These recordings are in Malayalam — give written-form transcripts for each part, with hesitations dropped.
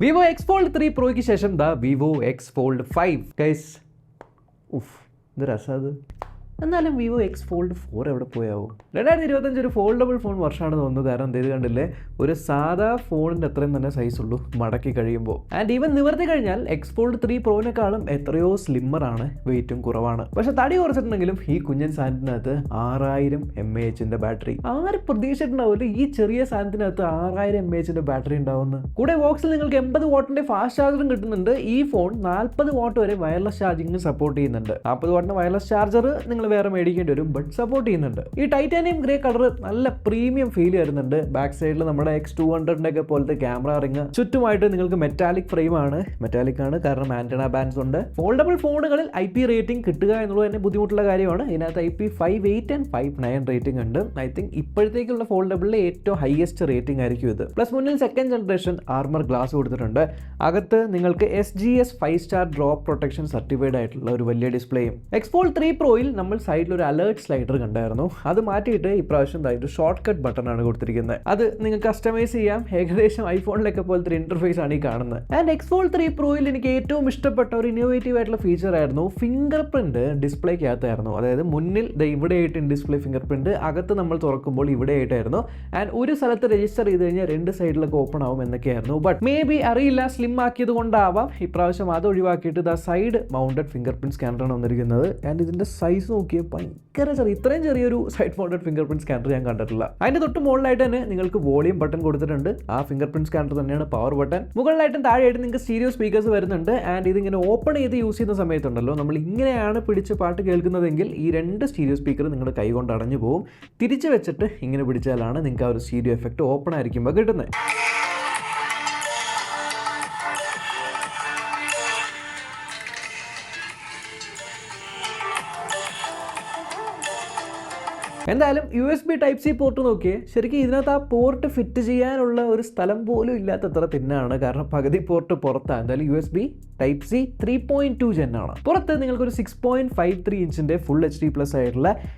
Vivo X Fold 3 Proയ്ക്ക് ശേഷം Vivo X Fold 5 ഗൈസ്. ഇത് രസത്. എന്നാലും Vivo X Fold 4 എവിടെ പോയാവോ? 2025 ഒരു ഫോൾഡബിൾ ഫോൺ വർഷമാണെന്ന് തോന്നുന്നു. കാരണം ഇത് കണ്ടില്ലേ, ഒരു സാധാ ഫോണിൻ്റെ അത്രയും തന്നെ സൈസ് ഉള്ളൂ മടക്കി കഴിയുമ്പോൾ. ആൻഡ് ഈവൻ നിവർത്തി കഴിഞ്ഞാൽ X Fold 3 Proനേക്കാളും എത്രയോ സ്ലിമ്മറാണ്, വെയിറ്റും കുറവാണ്. പക്ഷെ തടി കുറച്ചിട്ടുണ്ടെങ്കിലും ഈ കുഞ്ഞൻ സാധനത്തിനകത്ത് 6000 mAh ബാറ്ററി. ആര് പ്രതീക്ഷിച്ചിട്ടുണ്ടാവില്ല ഈ ചെറിയ സാധനത്തിനകത്ത് 6000 mAh ബാറ്ററി ഉണ്ടാവുമെന്ന്. കൂടെ ബോക്സിൽ നിങ്ങൾക്ക് 80 വാട്ടിന്റെ ഫാസ്റ്റ് ചാർജറും കിട്ടുന്നുണ്ട്. ഈ ഫോൺ 40 വാട്ട് വരെ വയർലെസ് ചാർജിങ് സപ്പോർട്ട് ചെയ്യുന്നുണ്ട്. 40 വാട്ടിന്റെ വയർലെസ് ചാർജർ നിങ്ങൾ വേറെ മേടിക്കേണ്ടി വരും, ബട്ട് സപ്പോർട്ട് ചെയ്യുന്നുണ്ട്. ഈ ടൈറ്റാനിയം ഗ്രേ കളർ നല്ല പ്രീമിയം ഫീൽ വരുന്നുണ്ട്. ബാക്ക് സൈഡിൽ നമ്മുടെ X200 ഒക്കെ പോലത്തെ ക്യാമറ റിങ്, ചുറ്റുമായിട്ട് നിങ്ങൾക്ക് മെറ്റാലിക് ഫ്രെയിം ആണ്. മെറ്റാലിക് ആണ് കാരണം ആന്റണ ബാൻഡ്സ് ഉണ്ട്. ഫോൾഡബിൾ ഫോണുകളിൽ IP റേറ്റിംഗ് കിട്ടുക എന്നുള്ളത് തന്നെ ബുദ്ധിമുട്ടുള്ള കാര്യമാണ്. ഇതിനകത്ത് IP58 and 59 റേറ്റിംഗ് ഉണ്ട്. ഐ തിങ്ക് ഇപ്പോഴത്തേക്കുള്ള ഫോൾഡബിളിലെ ഏറ്റവും ഹയസ്റ്റ് റേറ്റിംഗ് ആയിരിക്കും ഇത്. പ്ലസ് മുന്നിൽ സെക്കൻഡ് ജനറേഷൻ ആർമർ ഗ്ലാസ് കൊടുത്തിട്ടുണ്ട്. അകത്ത് നിങ്ങൾക്ക് SGS 5-star drop protection certified ആയിട്ടുള്ള ഒരു വലിയ ഡിസ്പ്ലേയും. X Fold 3 Proയിൽ നമ്മൾ സൈഡിൽ ഒരു അലേർട്ട് സ്ലൈഡർ കണ്ടായിരുന്നു. അത് മാറ്റിയിട്ട് ഇപ്രാവശ്യം ഒരു ഷോർട്ട് കട്ട് ബട്ടൺ ആണ് കൊടുത്തിരിക്കുന്നത്. അത് നിങ്ങൾക്ക് കസ്റ്റമൈസ് ചെയ്യാം. ഏകദേശം ഐഫോണിലൊക്കെ പോലത്തെ ഇന്റർഫേസ് ആണ് ഈ കാണുന്നത്. ആൻഡ് X Fold 3 Proയിൽ എനിക്ക് ഏറ്റവും ഇഷ്ടപ്പെട്ട ഒരു ഇന്നോവേറ്റീവ് ആയിട്ടുള്ള ഫീച്ചർ ആയിരുന്നു ഫിംഗർ പ്രിന്റ് ഡിസ്പ്ലേക്കകത്തായിരുന്നു. അതായത് മുന്നിൽ ഇവിടെ ആയിട്ട് ഡിസ്പ്ലേ ഫിംഗർ പ്രിന്റ്, അകത്ത് നമ്മൾ തുറക്കുമ്പോൾ ഇവിടെ ആയിട്ടായിരുന്നു. ആൻഡ് ഒരു സ്ഥലത്ത് രജിസ്റ്റർ ചെയ്ത് കഴിഞ്ഞാൽ 2 സൈഡിലൊക്കെ ഓപ്പൺ ആവും എന്നൊക്കെയായിരുന്നു. ബട്ട് മേ ബി അറിയില്ല, സ്ലിം ആക്കിയത് കൊണ്ടാവാം ഇപ്രാവശ്യം അത് ഒഴിവാക്കിയിട്ട് സൈഡ് മൗണ്ടഡ് ഫിംഗർ പ്രിന്റ് സ്കാനറാണ് വന്നിരിക്കുന്നത്. ആൻഡ് ഇതിന്റെ സൈസ് നോക്കിയാൽ ഭയങ്കര ചെറിയ, ഇത്രയും ചെറിയൊരു side mounted finger print scanner ഞാൻ കണ്ടിട്ടില്ല. അതിന്റെ തൊട്ട് മുകളിലായിട്ട് തന്നെ നിങ്ങൾക്ക് വോളിയം ബട്ടൺ കൊടുത്തിട്ടുണ്ട്. ആ ഫിംഗർ പ്രിന്റ് സ്കാനർ തന്നെയാണ് പവർ ബട്ടൺ. മുകളിലായിട്ടും താഴെയായിട്ട് നിങ്ങൾക്ക് സ്റ്റീരിയോ സ്പീക്കേഴ്സ് വരുന്നുണ്ട്. ആൻഡ് ഇതിങ്ങനെ ഓപ്പൺ ചെയ്ത് യൂസ് ചെയ്യുന്ന സമയത്തുണ്ടല്ലോ, നമ്മൾ ഇങ്ങനെയാണ് പിടിച്ച് പാട്ട് കേൾക്കുന്നതെങ്കിൽ ഈ 2 സ്റ്റീരിയോ സ്പീക്കർ നിങ്ങളുടെ കൈ കൊണ്ട് അടഞ്ഞു പോകും. തിരിച്ചു വെച്ചിട്ട് ഇങ്ങനെ പിടിച്ചാലാണ് നിങ്ങൾക്ക് ആ ഒരു സ്റ്റീരിയോ എഫക്റ്റ് ഓപ്പൺ ആയിരിക്കുമ്പോൾ കിട്ടുന്നത്. എന്തായാലും USB Type-C പോർട്ട് നോക്കിയേ, ശരിക്കും ഇതിനകത്ത് ആ പോർട്ട് ഫിറ്റ് ചെയ്യാനുള്ള ഒരു സ്ഥലം പോലും ഇല്ലാത്തത്ര തിന്നാണ്. കാരണം പകുതി പോർട്ട് പുറത്താണ്. എന്തായാലും USB Type-C 3.2 Gen ആണ്. പുറത്ത് നിങ്ങൾക്കൊരു 6.53 ഇഞ്ചിന്റെ ഫുൾ HD+ ആയിട്ടുള്ള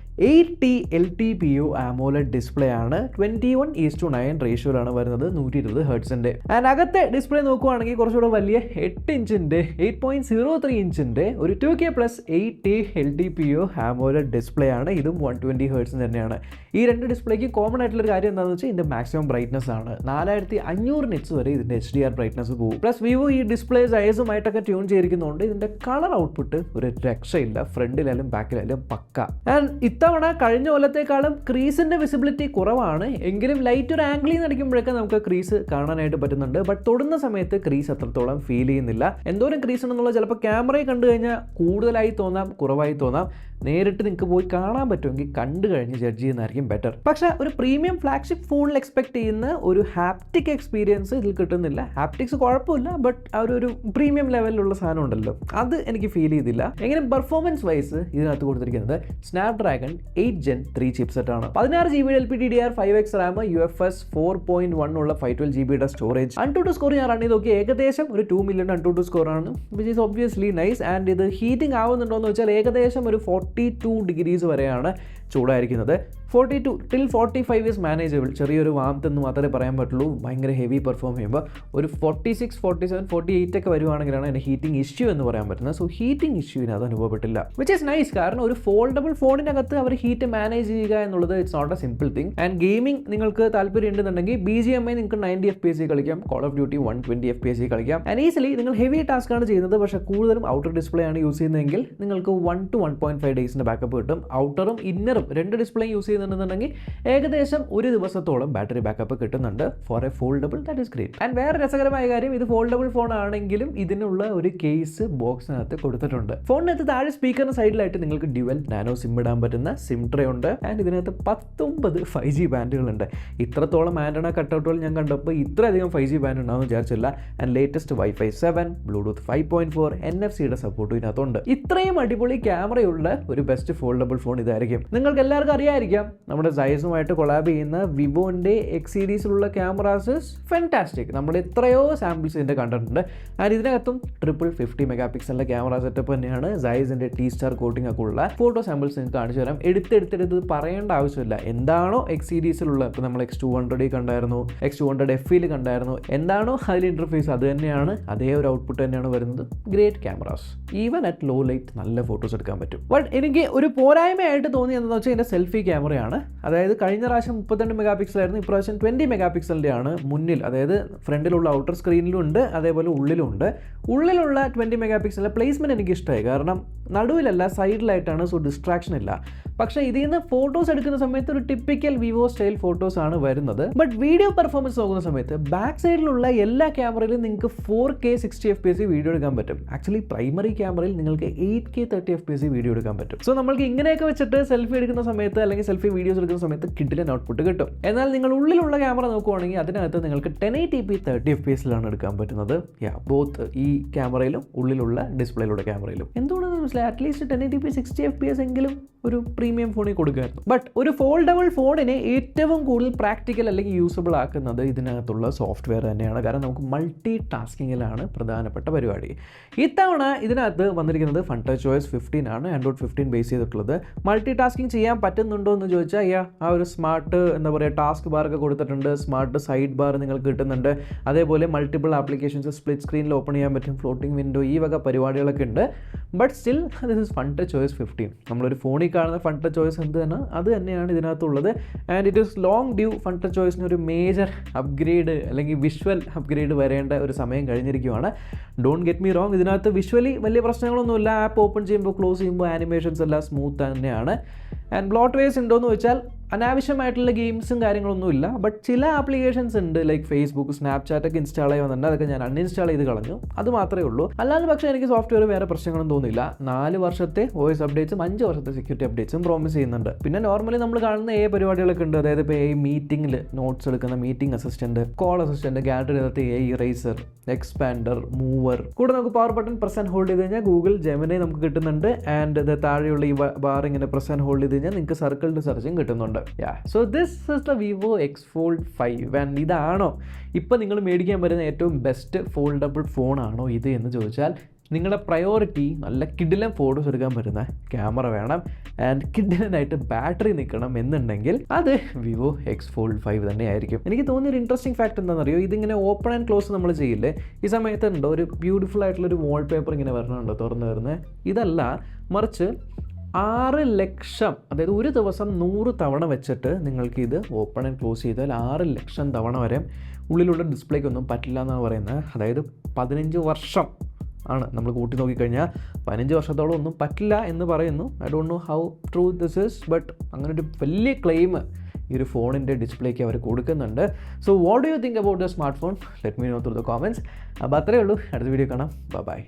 8T LTPO AMOLED ഡിസ്പ്ലേ ആണ്. 21:9 റേഷ്യോയിലാണ് വരുന്നത്, 120 ഹെർട്സിന്റെ. ആൻഡ് അകത്തെ ഡിസ്പ്ലേ നോക്കുവാണെങ്കിൽ കുറച്ചുകൂടെ വലിയ 8.03 ഇഞ്ചിന്റെ ഒരു 2K+ 8T LTPO AMOLED display ആണ്. ഇതും 120 ഹെർട്സ് തന്നെയാണ്. ഈ 2 ഡിസ്പ്ലേക്ക് കോമൺ ആയിട്ടുള്ള ഒരു കാര്യം എന്താണെന്ന് വെച്ചാൽ ഇതിന്റെ മാക്സിമം ബ്രൈറ്റ്നസ് ആണ്. 4500 nits വരെ ഇതിന്റെ HDR ബ്രൈറ്റ്നസ് പോകും. പ്ലസ് വിവോ ഈ ഡിസ്പ്ലേ സൈസുമായിട്ടൊക്കെ ട്യൂൺ ചെയ്തിരിക്കുന്നതുകൊണ്ട് ഇതിന്റെ കളർ ഔട്ട്പുട്ട് ഒരു രക്ഷയില്ല. ഫ്രണ്ടിലായാലും ബാക്കിലായാലും പക്ക. ആൻഡ് ഇത്തവണ കഴിഞ്ഞ കൊല്ലത്തേക്കാളും ക്രീസിന്റെ വിസിബിലിറ്റി കുറവാണ്. എങ്കിലും ലൈറ്റ് ഒരു ആംഗിളിൽ നിന്ന് അടിക്കുമ്പോഴൊക്കെ നമുക്ക് ക്രീസ് കാണാനായിട്ട് പറ്റുന്നുണ്ട്. ബട്ട് തൊടുന്ന സമയത്ത് ക്രീസ് അത്രത്തോളം ഫീൽ ചെയ്യുന്നില്ല. എന്തോരം ക്രീസ് ഉണ്ടെന്നുള്ളത് ചിലപ്പോൾ ക്യാമറയിൽ കണ്ടു കഴിഞ്ഞാൽ കൂടുതലായി തോന്നാം, കുറവായി തോന്നാം. നേരിട്ട് നിങ്ങൾക്ക് പോയി കാണാൻ പറ്റുമെങ്കിൽ കണ്ടു കഴിഞ്ഞ് ജഡ്ജ് ചെയ്യുന്നതായിരിക്കും ബെറ്റർ. പക്ഷേ ഒരു പ്രീമിയം ഫ്ലാഗ്ഷിപ്പ് ഫോണിൽ എക്സ്പെക്ട് ചെയ്യുന്ന ഒരു ഹാപ്റ്റിക് എക്സ്പീരിയൻസ് ഇതിൽ കിട്ടുന്നില്ല. ഹാപ്റ്റിക്സ് കുഴപ്പമില്ല, ബട്ട് ആ ഒരു പ്രീമിയം ലെവലിലുള്ള സാധനം ഉണ്ടല്ലോ, അത് എനിക്ക് ഫീൽ ചെയ്തില്ല. എങ്ങനെ പെർഫോമൻസ് വൈസ് ഇതിനകത്ത് കൊടുത്തിരിക്കുന്നത് സ്നാപ്ഡ്രാഗൺ 8 Gen 3 ചിപ്സെറ്റ് ആണ്. 16 GB LPDDR5X RAM, UFS 4.1 ഉള്ള 512 GB സ്റ്റോറേജ്. AnTuTu സ്കോർ ഞാൻ റൺ ചെയ്ത് നോക്കി, ഏകദേശം ഒരു 2 million AnTuTu സ്കോർ ആണ്, which is obviously nice. And ഇത് ഹീറ്റിംഗ് ആവുന്നുണ്ടോ എന്ന് വെച്ചാൽ ഏകദേശം ഒരു 42 degrees വരെയാണ് ചൂടായിരിക്കുന്നത്. 42 till 45 is manageable. ചെറിയൊരു വാംത്ത് എന്ന് മാത്രമേ പറയാൻ പറ്റുള്ളൂ. ഭയങ്കര ഹെവി പെർഫോം ചെയ്യുമ്പോൾ ഒരു 46, 47, 48 ഒക്കെ വരുവാണെങ്കിലാണ് അതിന് ഹീറ്റിംഗ് ഇഷ്യൂ എന്ന് പറയാൻ പറ്റുന്നത്. സോ ഹീറ്റിംഗ് ഇഷ്യൂവിന് അത് അനുഭവപ്പെട്ടില്ല, വിച്ച് ഈസ് നൈസ്. കാരണം ഒരു ഫോൾഡബിൾ ഫോണിനകത്ത് അവർ ഹീറ്റ് മാനേജ് ചെയ്യുക എന്നുള്ളത് it's not a simple thing. And gaming നിങ്ങൾക്ക് താല്പര്യം ഉണ്ടെന്നുണ്ടെങ്കിൽ BGMI നിങ്ങൾക്ക് 90 FPS കളിക്കാം, കോൾ ഓഫ് ഡ്യൂട്ടി 120 FPS കളിക്കാം. ആൻഡ് ഈസിലി നിങ്ങൾ ഹെവി ടാസ്ക് ആണ് ചെയ്യുന്നത്, പക്ഷേ കൂടുതലും ഔട്ടർ ഡിസ്പ്ലേ ആണ് യൂസ് ചെയ്യുന്നതെങ്കിൽ നിങ്ങൾക്ക് 1 to 1.5 ഡേയ്സിന്റെ ബാക്കപ്പ് കിട്ടും. ഔട്ടറും ഇന്നറും 2 ഡിസ്പ്ലേ യൂസ് ചെയ്യുന്നുണ്ടെന്നുണ്ടെങ്കിൽ ഏകദേശം ഒരു ദിവസത്തോളം ബാറ്ററി ബാക്കപ്പ് കിട്ടുന്നുണ്ട് for a foldable. That is great. And വേറെ രസകരമായ കാര്യം, ഇത് ഫോൾഡബിൾ ഫോൺ ആണെങ്കിലും ഇതിനുള്ള ഒരു കേസ് ബോക്സിനകത്ത് കൊടുത്തിട്ടുണ്ട്. ഫോണിനകത്ത് താഴെ സ്പീക്കറിന് സൈഡിലായിട്ട് നിങ്ങൾക്ക് ഡ്യുവൽ നാനോ സിം ഇടാൻ പറ്റുന്ന സിം ട്രേ ഉണ്ട്. ആൻഡ് ഇതിനകത്ത് 19 5G ബാൻഡുകളുണ്ട്. ഇത്രത്തോളം ആന്റണ കട്ടൗട്ടുകൾ ഞാൻ കണ്ടപ്പോൾ ഇത്രയധികം 5G ബാൻഡ് ഉണ്ടാവുമെന്ന് വിചാരിച്ചില്ല. ആൻഡ് ലേറ്റസ്റ്റ് Wi-Fi 7, Bluetooth 5.4, NFC-യുടെ സപ്പോർട്ടും ഇതിനകത്തുണ്ട്. ഇത്രയും അടിപൊളി ക്യാമറയുള്ള ഒരു ബെസ്റ്റ് ഫോൾഡബിൾ ഫോൺ ഇതായിരിക്കും. നിങ്ങൾക്ക് എല്ലാവർക്കും അറിയാമായിരിക്കാം നമ്മുടെ സൈസുമായിട്ട് കൊളാബ് ചെയ്യുന്ന വിവോൻ്റെ എക്സ് സീരീസിലുള്ള ക്യാമറാസ് ഫാന്റാസ്റ്റിക്. നമ്മൾ എത്രയോ സാമ്പിൾസ് ഇതിൻ്റെ കണ്ടിട്ടുണ്ട്. ആൻഡ് ഇതിനകത്തും 50 മെഗാ പിക്സലിൻ്റെ ക്യാമറ സെറ്റപ്പ് തന്നെയാണ്. സൈസിൻ്റെ T-Star കോട്ടിംഗ് ഒക്കെ ഉള്ള ഫോട്ടോ സാമ്പിൾസ് നിങ്ങൾക്ക് കാണിച്ചു തരാം. എടുത്ത് പറയേണ്ട ആവശ്യമില്ല. എന്താണോ എക്സ് സീരീസിലുള്ള, ഇപ്പോൾ നമ്മൾ X200 കണ്ടായിരുന്നു, X200F കണ്ടായിരുന്നു, എന്താണോ അതിൽ ഇൻ്റർഫേസ് അത് തന്നെയാണ്, അതേ ഒരു ഔട്ട്പുട്ട് തന്നെയാണ് വരുന്നത്. Great cameras, even at low light നല്ല ഫോട്ടോസ് എടുക്കാൻ പറ്റും. ബട്ട് എനിക്ക് ഒരു പോരായ്മയായിട്ട് തോന്നിയത് എന്താണെന്ന് വെച്ചാൽ ഇതിൻ്റെ സെൽഫി ക്യാമറയാണ്. അതായത് കഴിഞ്ഞ പ്രാവശ്യം 32 മെഗാ പിക്സലായിരുന്നു, ഇപ്രാവശ്യം 20 മെഗാ പിക്സലിൻ്റെ ആണ് മുന്നിൽ. അതായത് ഫ്രണ്ടിലുള്ള ഔട്ടർ സ്ക്രീനിലും ഉണ്ട്, അതേപോലെ ഉള്ളിലും ഉണ്ട്. ഉള്ളിലുള്ള 20 മെഗാ പിക്സലിൻ്റെ പ്ലേസ്മെൻറ്റ് എനിക്ക് ഇഷ്ടമായി. കാരണം നടുവിലല്ല, സൈഡിലായിട്ടാണ്, സോ ഡിസ്ട്രാക്ഷൻ ഇല്ല. പക്ഷേ ഇതിൽ നിന്ന് ഫോട്ടോസ് എടുക്കുന്ന സമയത്ത് ഒരു ടിപ്പിക്കൽ വിവോ സ്റ്റൈൽ ഫോട്ടോസ് ആണ് വരുന്നത്. ബട്ട് വീഡിയോ പെർഫോമൻസ് നോക്കുന്ന സമയത്ത് ബാക്ക് സൈഡിലുള്ള എല്ലാ ക്യാമറയിലും നിങ്ങൾക്ക് 4K 60 FPS വീഡിയോ എടുക്കാൻ പറ്റും. ആക്ച്വലി പ്രൈമറി ക്യാമറയിൽ നിങ്ങൾക്ക് 8K 30 FPS വീഡിയോ എടുക്കാൻ പറ്റും. സോ നമ്മൾക്ക് ഇങ്ങനെയൊക്കെ വെച്ചിട്ട് സെൽഫി എടുക്കുന്ന സമയത്ത് അല്ലെങ്കിൽ സെൽഫി വീഡിയോസ് എടുക്കുന്ന സമയത്ത് കിഡിലൻ ഔട്ട്പുട്ട് കിട്ടും. എന്നാൽ നിങ്ങൾ ഉള്ളിലുള്ള ക്യാമറ നോക്കുവാണെങ്കിൽ അതിനകത്ത് നിങ്ങൾക്ക് 1080p 30 FPS എടുക്കാൻ പറ്റുന്നത്. ബോത്ത് ഈ ക്യാമറയിലും ഉള്ളിലുള്ള ഡിസ്പ്ലേയിലുള്ള ക്യാമറയിലും. എന്തുകൊണ്ടാണെന്ന് മനസ്സിലായി, അറ്റ്ലീസ്റ്റ് 1080p 60 FPS എങ്കിലും ഒരു പ്രീമിയം ഫോണിൽ കൊടുക്കുമായിരുന്നു. ബട്ട് ഒരു ഫോൾഡബിൾ ഫോണിനെ ഏറ്റവും കൂടുതൽ പ്രാക്ടിക്കൽ അല്ലെങ്കിൽ യൂസബിൾ ആക്കുന്നത് ഇതിനകത്തുള്ള സോഫ്റ്റ്വെയർ തന്നെയാണ്. കാരണം നമുക്ക് മൾട്ടി ടാസ്കിങ്ങിലാണ് പ്രധാനപ്പെട്ട പരിപാടി. ഇത്തവണ ഇതിനകത്ത് വന്നിരിക്കുന്നത് FunTouchOS 15 ആണ്, ആൻഡ്രോയിഡ് 15 ബേസ് ചെയ്തിട്ടുള്ളത്. മൾട്ടി ടാസ്കിങ് ചെയ്യാൻ പറ്റുന്നുണ്ടോ എന്ന് ചോദിച്ചാൽ ആ ഒരു സ്മാർട്ട് ടാസ്ക് ബാർ ഒക്കെ കൊടുത്തിട്ടുണ്ട്, സ്മാർട്ട് സൈഡ് ബാർ നിങ്ങൾക്ക് കിട്ടുന്നുണ്ട്. അതേപോലെ മൾട്ടിപ്പിൾ ആപ്ലിക്കേഷൻസ് സ്പ്ലിറ്റ് സ്ക്രീനിൽ ഓപ്പൺ ചെയ്യാൻ പറ്റും, ഫ്ലോട്ടിംഗ് വിൻഡോ, ഈ വക പരിപാടികളൊക്കെ ഉണ്ട്. But still this is FunTouchOS 15. നമ്മളൊരു ഫോണിൽ കാണുന്ന FunTouchOS എന്ത് തന്നെ അത് തന്നെയാണ് ഇതിനകത്തുള്ളത്. And it is long due. FunTouchOSന് ഒരു മേജർ അപ്ഗ്രേഡ് അല്ലെങ്കിൽ വിഷ്വൽ അപ്ഗ്രേഡ് വരേണ്ട ഒരു സമയം കഴിഞ്ഞിരിക്കുകയാണ്. ഡോണ്ട് ഗെറ്റ് മീ റോങ്, ഇതിനകത്ത് വിഷ്വലി വലിയ പ്രശ്നങ്ങളൊന്നുമില്ല. ആപ്പ് ഓപ്പൺ ചെയ്യുമ്പോൾ ക്ലോസ് ചെയ്യുമ്പോൾ ആനിമേഷൻസ് എല്ലാം സ്മൂത്ത് തന്നെയാണ്. ആൻഡ് ബ്ലോട്ട് വേസ് ഉണ്ടോ എന്ന് വെച്ചാൽ അനാവശ്യമായിട്ടുള്ള ഗെയിംസും കാര്യങ്ങളൊന്നുമില്ല. ബട്ട് ചില ആപ്ലിക്കേഷൻസ് ഉണ്ട്, ലൈക്ക് ഫേസ്ബുക്ക്, സ്നാപ്ചാറ്റ് ഒക്കെ ഇൻസ്റ്റാൾ ചെയ്യുന്നുണ്ട്. അതൊക്കെ ഞാൻ അൺഇൻസ്റ്റാൾ ചെയ്ത് കളഞ്ഞു. അത് മാത്രമേ ഉള്ളൂ. അല്ലാതെ പക്ഷേ എനിക്ക് സോഫ്റ്റ്വെയർ വേറെ പ്രശ്നങ്ങളൊന്നും തോന്നില്ല. 4 വർഷത്തെ OS അപ്ഡേറ്റ്സും 5 വർഷത്തെ സെക്യൂരിറ്റി അപ്ഡേറ്റ്സും പ്രോമിസ് ചെയ്യുന്നുണ്ട്. പിന്നെ നോർമലി നമ്മൾ കാണുന്ന പരിപാടികളൊക്കെ ഉണ്ട്. അതായത് ഇപ്പോൾ മീറ്റിംഗിൽ നോട്ട്സ് എടുക്കുന്ന meeting assistant, call assistant, gallery അകത്ത് ഇറേസർ, എക്സ്പാൻഡർ, മൂവർ, കൂടെ നമുക്ക് power button press and hold ചെയ്ത് കഴിഞ്ഞാൽ ഗൂഗിൾ ജെമിനി നമുക്ക് കിട്ടുന്നുണ്ട്. ആൻഡ് താഴെയുള്ള ഈ ബാർ ഇങ്ങനെ പ്രസ് ആൻഡ് ഹോൾഡ് ചെയ്ത് കഴിഞ്ഞാൽ നിങ്ങൾക്ക് സർക്കിൾഡ് സെർച്ചും കിട്ടുന്നുണ്ട്. So this is the Vivo X Fold 5. And ഇതാണോ ഇപ്പോൾ നിങ്ങൾ മേടിക്കാൻ പറ്റുന്ന ഏറ്റവും ബെസ്റ്റ് ഫോൾഡബിൾ ഫോണാണോ ഇത് എന്ന് ചോദിച്ചാൽ നിങ്ങളുടെ പ്രയോറിറ്റി നല്ല കിഡിലൻ ഫോട്ടോസ് എടുക്കാൻ പറ്റുന്ന ക്യാമറ വേണം ആൻഡ് കിഡിലനായിട്ട് ബാറ്ററി നിൽക്കണം എന്നുണ്ടെങ്കിൽ അത് വിവോ X Fold 5 തന്നെയായിരിക്കും. എനിക്ക് തോന്നിയൊരു ഇൻട്രസ്റ്റിംഗ് ഫാക്ട് എന്താണെന്നറിയോ, ഇതിങ്ങനെ ഓപ്പൺ ആൻഡ് ക്ലോസ് നമ്മൾ ചെയ്യില്ലേ, ഈ സമയത്ത് ഉണ്ടോ ഒരു ബ്യൂട്ടിഫുൾ ആയിട്ടുള്ളൊരു വാൾപേപ്പർ ഇങ്ങനെ വരണുണ്ടോ തുറന്നു വരുന്നത്. ഇതല്ല, മറിച്ച് 6 ലക്ഷം, അതായത് ഒരു ദിവസം 100 തവണ വെച്ചിട്ട് നിങ്ങൾക്ക് ഇത് ഓപ്പൺ ആൻഡ് ക്ലോസ് ചെയ്താൽ 6 ലക്ഷം തവണ വരെ ഉള്ളിലുള്ള ഡിസ്പ്ലേക്കൊന്നും പറ്റില്ല എന്നാണ് പറയുന്നത്. അതായത് 15 വർഷം ആണ് നമ്മൾ കൂട്ടി നോക്കിക്കഴിഞ്ഞാൽ 15 വർഷത്തോളം ഒന്നും പറ്റില്ല എന്ന് പറയുന്നു. I don't know how true this is, but അങ്ങനെ ഒരു വലിയ ക്ലെയിം ഈ ഒരു ഫോണിൻ്റെ ഡിസ്പ്ലേക്ക് അവർ കൊടുക്കുന്നുണ്ട്. So what do you think about the smart phone? Let me know through the comments. അപ്പോൾ അത്രയേ ഉള്ളൂ. അടുത്ത വീഡിയോ കാണാം. ബൈ.